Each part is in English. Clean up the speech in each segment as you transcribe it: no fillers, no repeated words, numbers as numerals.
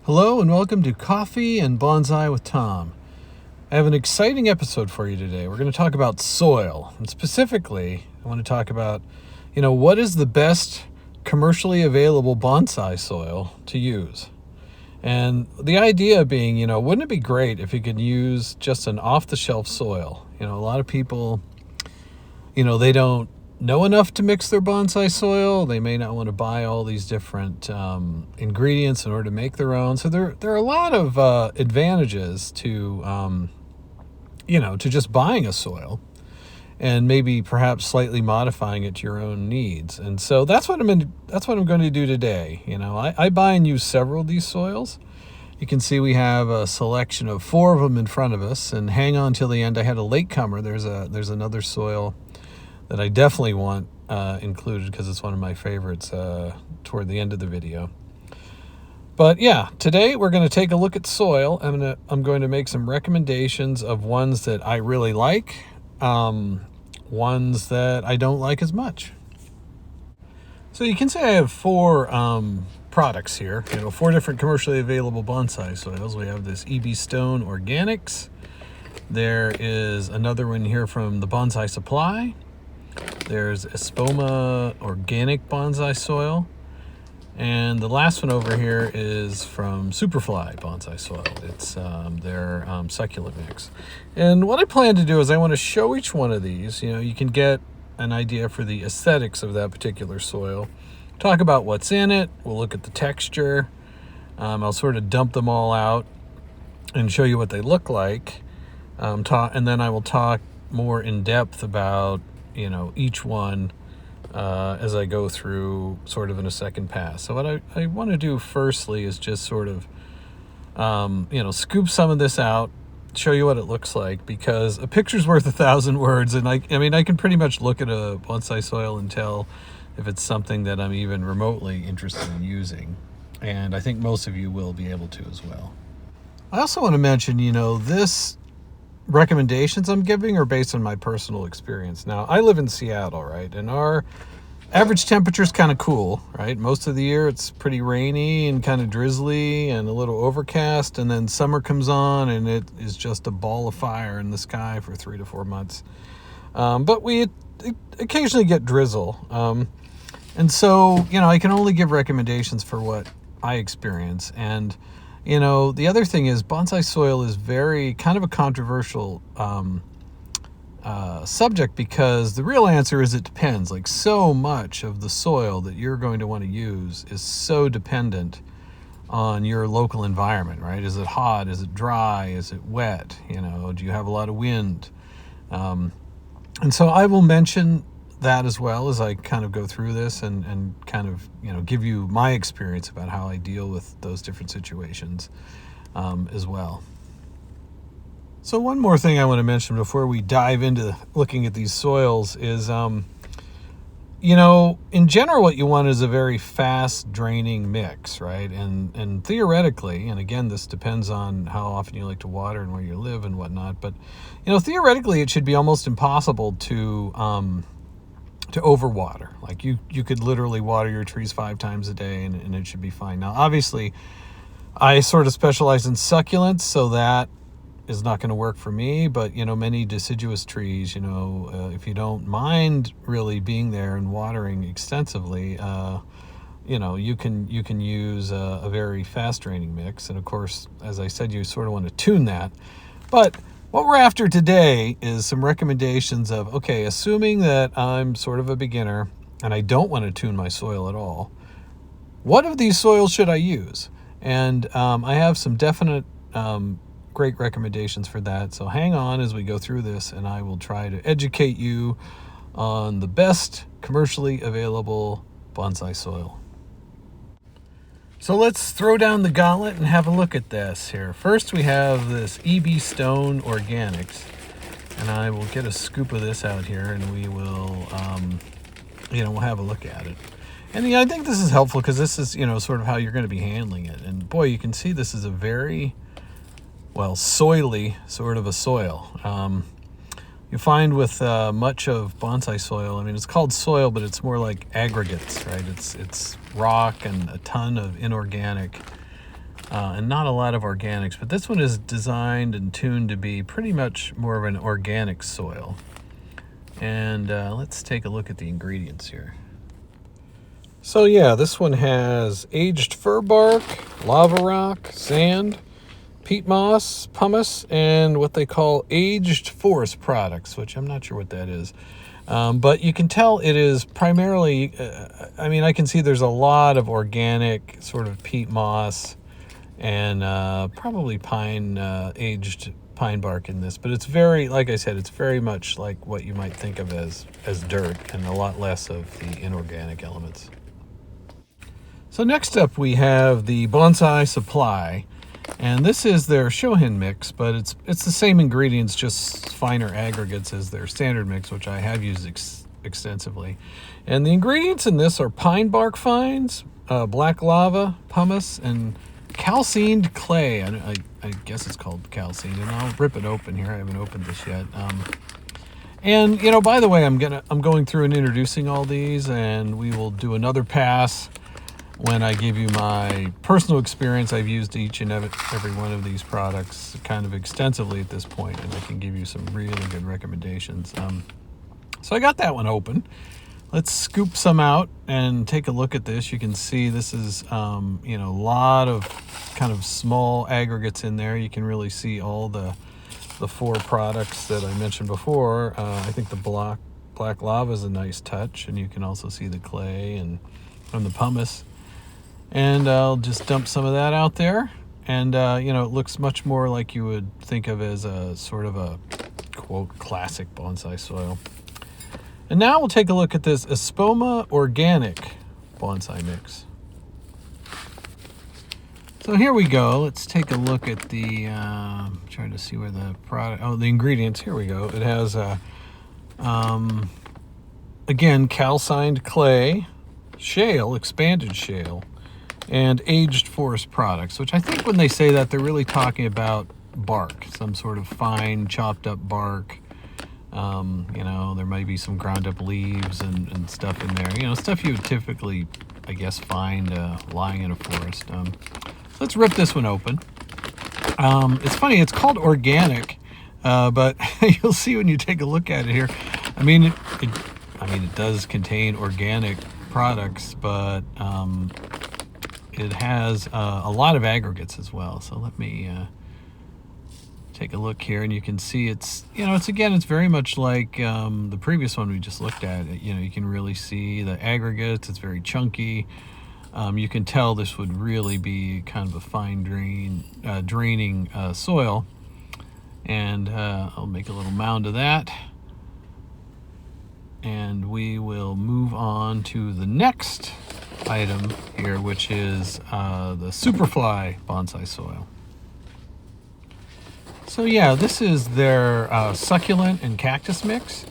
Hello and welcome to Coffee and Bonsai with Tom. I have an exciting episode for you today. We're going to talk about soil. And specifically, I want to talk about, what is the best commercially available bonsai soil to use? And the idea being, wouldn't it be great if you could use just an off-the-shelf soil? A lot of people, they don't know enough to mix their bonsai soil. They may not want to buy all these different ingredients in order to make their own. So there are a lot of advantages to, to just buying a soil and maybe perhaps slightly modifying it to your own needs. And so that's what I'm going to do today. I buy and use several of these soils. You can see we have a selection of 4 of them in front of us, and hang on till the end. I had a latecomer. There's another soil that I definitely want included because it's one of my favorites toward the end of the video. But yeah, today we're going to take a look at soil. I'm going to make some recommendations of ones that I really like, ones that I don't like as much. So you can say I have 4 products here, 4 different commercially available bonsai soils. We have this Stone Organics. There is another one here from the Bonsai Supply. There's Espoma Organic Bonsai Soil. And the last one over here is from Superfly Bonsai Soil. It's their succulent mix. And what I plan to do is I want to show each one of these. You can get an idea for the aesthetics of that particular soil. Talk about what's in it. We'll look at the texture. I'll sort of dump them all out and show you what they look like. And then I will talk more in depth about each one as I go through sort of in a second pass. So what I want to do firstly is just sort of, scoop some of this out, show you what it looks like, because a picture's worth 1,000 words. And I can pretty much look at a bonsai soil and tell if it's something that I'm even remotely interested in using. And I think most of you will be able to as well. I also want to mention, this recommendations I'm giving are based on my personal experience. Now, I live in Seattle, right? And our average temperature is kind of cool, right? Most of the year it's pretty rainy and kind of drizzly and a little overcast, and then summer comes on and it is just a ball of fire in the sky for 3 to 4 months. But we occasionally get drizzle. And so, I can only give recommendations for what I experience. And the other thing is bonsai soil is very kind of a controversial subject, because the real answer is it depends. Like, so much of the soil that you're going to want to use is so dependent on your local environment, right? Is it hot? Is it dry? Is it wet? Do you have a lot of wind? And so I will mention that as well as I kind of go through this and kind of, give you my experience about how I deal with those different situations as well. So one more thing I want to mention before we dive into looking at these soils is, in general, what you want is a very fast draining mix, right? And theoretically, and again, this depends on how often you like to water and where you live and whatnot, but, theoretically, it should be almost impossible to overwater. Like you could literally water your trees 5 times a day and it should be fine. Now, obviously, I sort of specialize in succulents, so that is not going to work for me. But, many deciduous trees, if you don't mind really being there and watering extensively, you can use a very fast draining mix. And of course, as I said, you sort of want to tune that. But what we're after today is some recommendations of, okay, assuming that I'm sort of a beginner and I don't want to tune my soil at all, what of these soils should I use? And I have some definite great recommendations for that. So hang on as we go through this, and I will try to educate you on the best commercially available bonsai soil. So let's throw down the gauntlet and have a look at this here. First, we have this Stone Organics, and I will get a scoop of this out here, and we will, we'll have a look at it. And I think this is helpful because this is, sort of how you're going to be handling it. And boy, you can see this is a very, soily sort of a soil. You find with much of bonsai soil, it's called soil, but it's more like aggregates, right? It's rock and a ton of inorganic and not a lot of organics. But this one is designed and tuned to be pretty much more of an organic soil. And let's take a look at the ingredients here. So yeah, this one has aged fir bark, lava rock, sand, peat moss, pumice, and what they call aged forest products, which I'm not sure what that is. But you can tell it is primarily, I mean, I can see there's a lot of organic sort of peat moss and probably pine, aged pine bark in this. But it's very, like I said, it's very much like what you might think of as dirt, and a lot less of the inorganic elements. So next up we have the Bonsai Supply, and this is their Shohin mix, but it's the same ingredients, just finer aggregates as their standard mix, which I have used extensively. And the ingredients in this are pine bark fines, black lava, pumice, and calcined clay. I guess it's called calcined, and I'll rip it open here. I haven't opened this yet. And you know, by the way, I'm going through and introducing all these, and we will do another pass when I give you my personal experience. I've used each and every one of these products kind of extensively at this point, and I can give you some really good recommendations. So I got that one open. Let's scoop some out and take a look at this. You can see this is, you know, a lot of kind of small aggregates in there. You can really see all the four products that I mentioned before. I think the black lava is a nice touch, and you can also see the clay and the pumice. And I'll just dump some of that out there. And, you know, it looks much more like you would think of as a sort of a, quote, classic bonsai soil. And now we'll take a look at this Espoma Organic Bonsai Mix. So here we go. Let's take a look at the, trying to see where the product, the ingredients. Here we go. It has, again, calcined clay, shale, expanded shale, and aged forest products, which I think when they say that, they're really talking about bark, some sort of fine chopped up bark. You know, there might be some ground up leaves and stuff in there, you know, stuff you would typically, I guess, find lying in a forest. Let's rip this one open. It's funny, it's called organic, but you'll see when you take a look at it here. I mean, it does contain organic products, but it has a lot of aggregates as well. So let me take a look here, and you can see it's, you know, it's very much like the previous one we just looked at. You know, you can really see the aggregates. It's very chunky. You can tell this would really be kind of a fine draining soil. And I'll make a little mound of that. And we will move on to the next item here, which is the Superfly Bonsai Soil. So yeah, this is their succulent and cactus mix,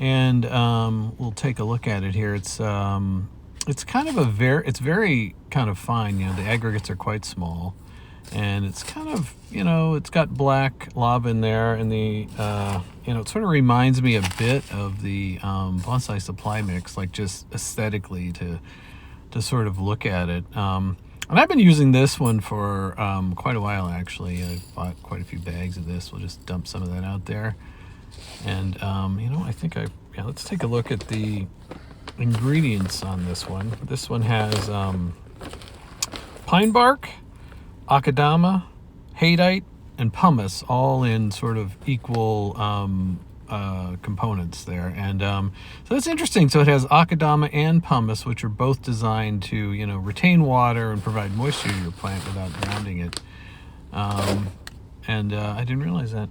and we'll take a look at it here. It's kind of it's very kind of fine. You know, the aggregates are quite small, and it's kind of, you know, it's got black lava in there, and the you know, it sort of reminds me a bit of the Bonsai Supply mix, like just aesthetically to sort of look at it. And I've been using this one for quite a while, actually. I've bought quite a few bags of this. We'll just dump some of that out there. And, you know, I think let's take a look at the ingredients on this one. This one has pine bark, akadama, haydite, and pumice, all in sort of equal components there. And so that's interesting. So it has akadama and pumice, which are both designed to, you know, retain water and provide moisture to your plant without drowning it. And I didn't realize that.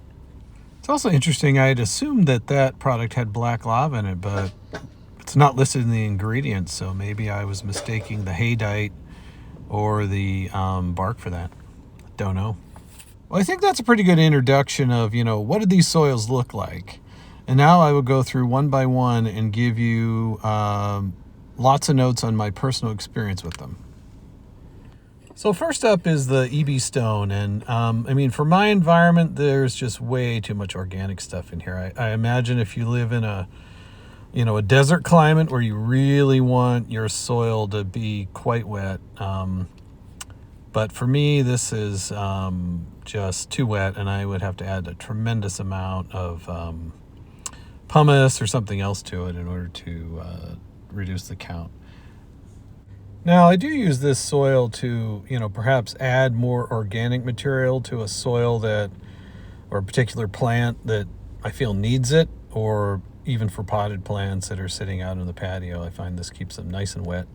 It's also interesting. I had assumed that product had black lava in it, but it's not listed in the ingredients, so maybe I was mistaking the haydite or the bark for that. Don't know. Well, I think that's a pretty good introduction of, you know, what do these soils look like? And now I will go through one by one and give you lots of notes on my personal experience with them. So first up is the EB Stone. And I mean, for my environment, there's just way too much organic stuff in here. I imagine if you live in a desert climate where you really want your soil to be quite wet, But for me, this is just too wet, and I would have to add a tremendous amount of pumice or something else to it in order to reduce the count. Now, I do use this soil to, perhaps add more organic material to a soil or a particular plant that I feel needs it, or even for potted plants that are sitting out on the patio. I find this keeps them nice and wet.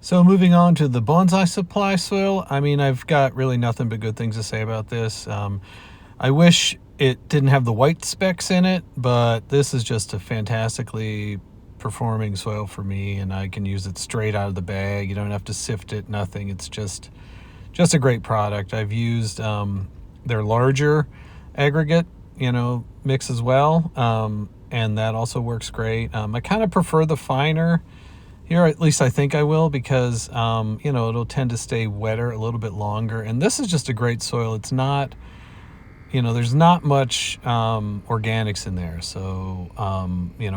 So moving on to the Bonsai Supply soil, I've got really nothing but good things to say about this. I wish it didn't have the white specks in it, but this is just a fantastically performing soil for me, and I can use it straight out of the bag. You don't have to sift it, nothing. It's just a great product. I've used their larger aggregate, mix as well, and that also works great. I kind of prefer the finer here, at least I think I will, because it'll tend to stay wetter a little bit longer. And this is just a great soil. It's not, there's not much organics in there. So,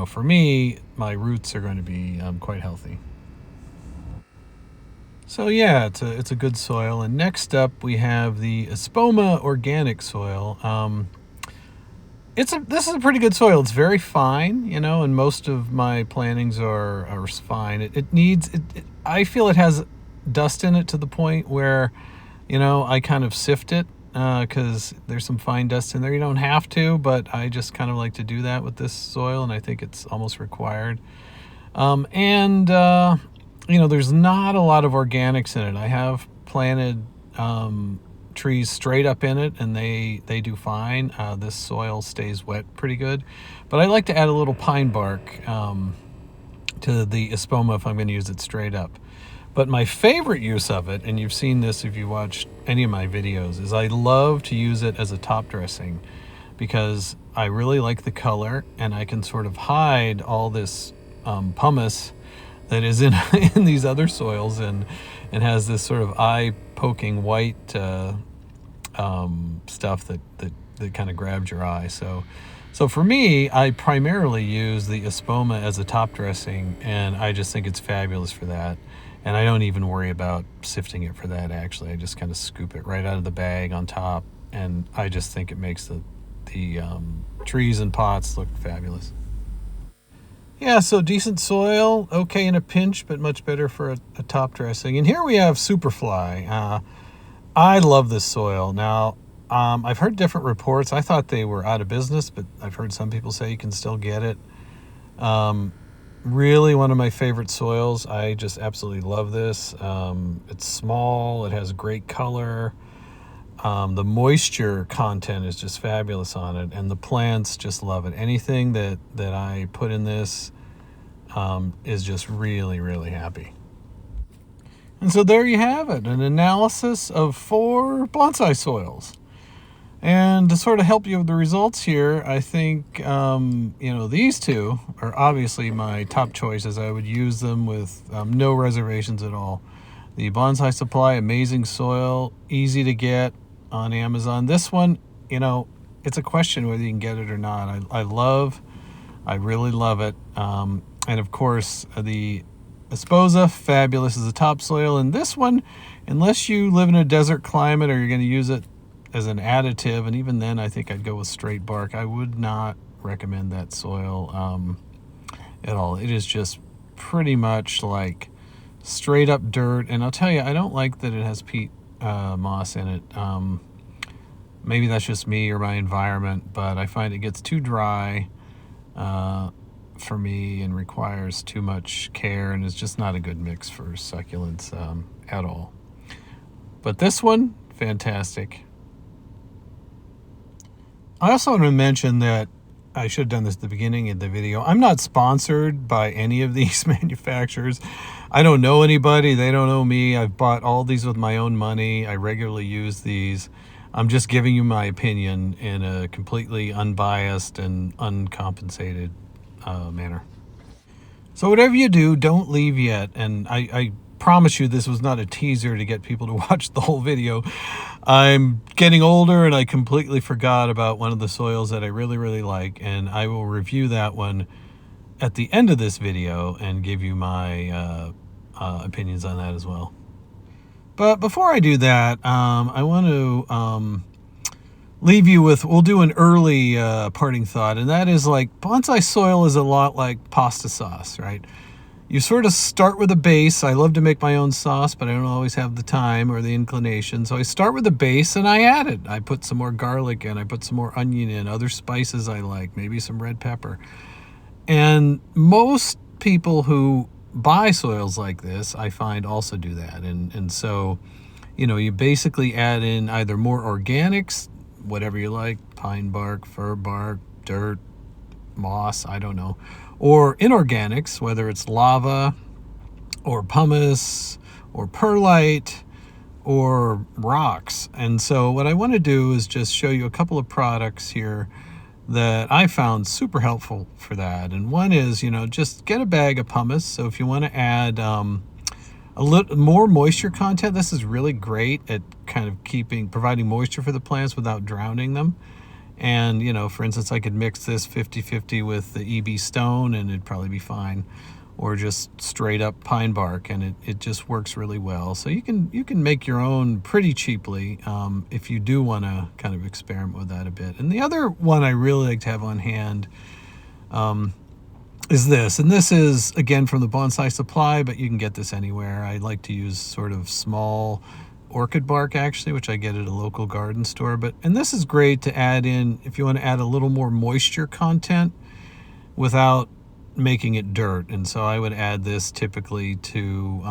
for me, my roots are going to be quite healthy. So yeah, it's a good soil. And next up, we have the Espoma organic soil. This is a pretty good soil. It's very fine, and most of my plantings are fine. I feel it has dust in it to the point where, I kind of sift it because there's some fine dust in there. You don't have to, but I just kind of like to do that with this soil, and I think it's almost required. There's not a lot of organics in it. I have planted trees straight up in it, and they do fine. This soil stays wet pretty good, but I like to add a little pine bark to the Espoma if I'm going to use it straight up. But my favorite use of it, and you've seen this if you watched any of my videos, is I love to use it as a top dressing, because I really like the color, and I can sort of hide all this pumice that is in these other soils, and has this sort of eye-poking white stuff that kind of grabs your eye. So for me, I primarily use the Espoma as a top dressing, and I just think it's fabulous for that. And I don't even worry about sifting it for that, actually. I just kind of scoop it right out of the bag on top, and I just think it makes the trees and pots look fabulous. Yeah, so decent soil, okay in a pinch, but much better for a top dressing. And here we have Superfly. I love this soil. Now, I've heard different reports. I thought they were out of business, but I've heard some people say you can still get it. Really one of my favorite soils. I just absolutely love this. It's small, it has great color. The moisture content is just fabulous on it, and the plants just love it. Anything that I put in this is just really, really happy. And so there you have it, an analysis of 4 bonsai soils. And to sort of help you with the results here, I think, these two are obviously my top choices. I would use them with no reservations at all. The Bonsai Supply, amazing soil, easy to get on Amazon. This one, it's a question whether you can get it or not. I really love it. And of course, the Espoma, fabulous as a topsoil. And this one, unless you live in a desert climate or you're going to use it as an additive, and even then I think I'd go with straight bark. I would not recommend that soil at all. It is just pretty much like straight up dirt. And I'll tell you, I don't like that it has peat moss in it. Maybe that's just me or my environment, but I find it gets too dry for me and requires too much care, and it's just not a good mix for succulents at all. But this one, fantastic. I also want to mention that I should have done this at the beginning of the video. I'm not sponsored by any of these manufacturers. I don't know anybody. They don't know me. I've bought all these with my own money. I regularly use these. I'm just giving you my opinion in a completely unbiased and uncompensated manner. So whatever you do, don't leave yet. And I promise you this was not a teaser to get people to watch the whole video. I'm getting older and I completely forgot about one of the soils that I really, really like, and I will review that one at the end of this video and give you my opinions on that as well. But before I do that, I want to leave you with, we'll do an early parting thought, and that is like bonsai soil is a lot like pasta sauce, right? You sort of start with a base. I love to make my own sauce, but I don't always have the time or the inclination. So I start with a base and I add it. I put some more garlic in, I put some more onion in, other spices I like, maybe some red pepper. And most people who buy soils like this, I find, also do that. And so, you basically add in either more organics, whatever you like, pine bark, fir bark, dirt, moss, I don't know, or inorganics, whether it's lava or pumice or perlite or rocks. And so what I want to do is just show you a couple of products here that I found super helpful for that. And one is, just get a bag of pumice. So if you want to add a little more moisture content, this is really great at kind of providing moisture for the plants without drowning them. And, for instance, I could mix this 50-50 with the EB stone and it'd probably be fine. Or just straight up pine bark, and it just works really well. So you can make your own pretty cheaply if you do want to kind of experiment with that a bit. And the other one I really like to have on hand is this. And this is, again, from the Bonsai Supply, but you can get this anywhere. I like to use sort of small orchid bark, actually, which I get at a local garden store. And this is great to add in if you want to add a little more moisture content without making it dirt. And so I would add this typically to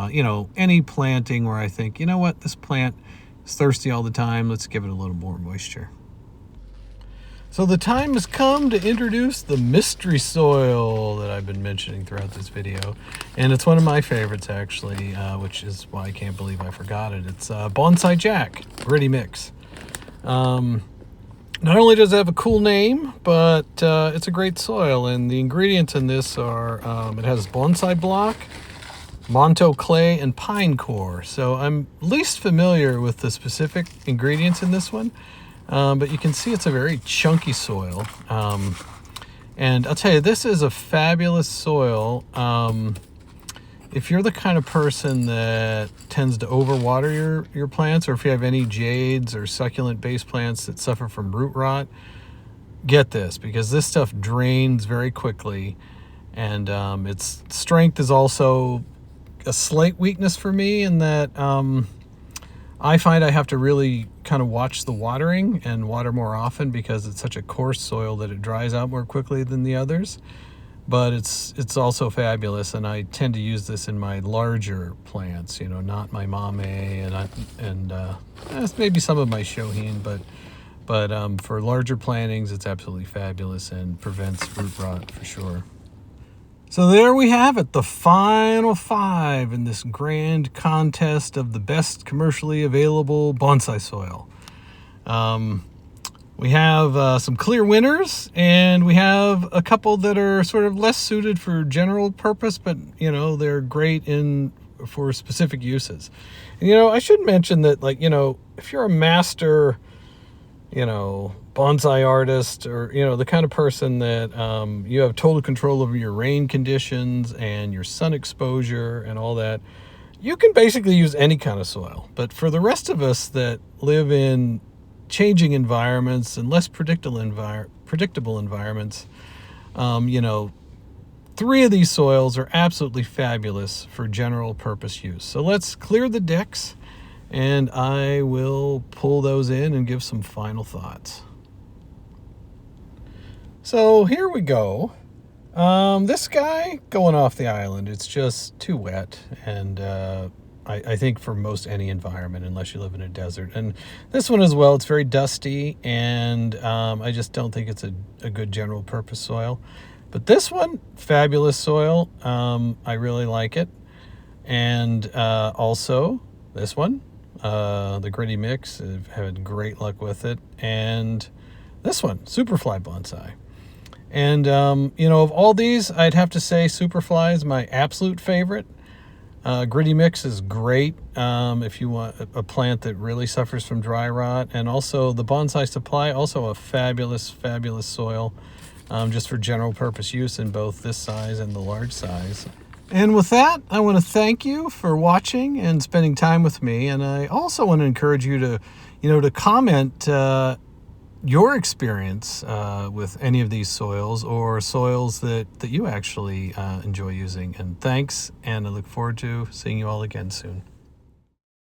any planting where I think, this plant is thirsty all the time, let's give it a little more moisture. So the time has come to introduce the mystery soil that I've been mentioning throughout this video, and it's one of my favorites, actually, which is why I can't believe I forgot it. It's Bonsai Jack Gritty Mix. Not only does it have a cool name, but it's a great soil. And the ingredients in this are, it has bonsai block, Monto clay, and pine core. So I'm least familiar with the specific ingredients in this one, but you can see it's a very chunky soil. And I'll tell you, this is a fabulous soil. If you're the kind of person that tends to overwater your plants, or if you have any jades or succulent-based plants that suffer from root rot, get this, because this stuff drains very quickly, and its strength is also a slight weakness for me in that I find I have to really kind of watch the watering and water more often because it's such a coarse soil that it dries out more quickly than the others. But it's also fabulous, and I tend to use this in my larger plants, not my mame and maybe some of my shohin, but for larger plantings, it's absolutely fabulous and prevents root rot for sure. So there we have it, the final 5 in this grand contest of the best commercially available bonsai soil. We have some clear winners, and we have a couple that are sort of less suited for general purpose, but, they're great for specific uses. And, I should mention that, if you're a master, bonsai artist, or, the kind of person that you have total control over your rain conditions and your sun exposure and all that, you can basically use any kind of soil. But for the rest of us that live in changing environments and less predictable environments, 3 of these soils are absolutely fabulous for general purpose use. So let's clear the decks, and I will pull those in and give some final thoughts. So here we go. This guy going off the island, it's just too wet, and I think for most any environment, unless you live in a desert. And this one as well, it's very dusty, and I just don't think it's a good general purpose soil. But this one, fabulous soil. I really like it. And also this one, the Gritty Mix, I've had great luck with it. And this one, Superfly Bonsai. And, of all these, I'd have to say Superfly is my absolute favorite. Gritty Mix is great if you want a plant that really suffers from dry rot. And also the Bonsai Supply, also a fabulous, fabulous soil just for general purpose use in both this size and the large size. And with that, I want to thank you for watching and spending time with me. And I also want to encourage you to, to comment your experience with any of these soils or soils that you actually enjoy using. And thanks, and I look forward to seeing you all again soon.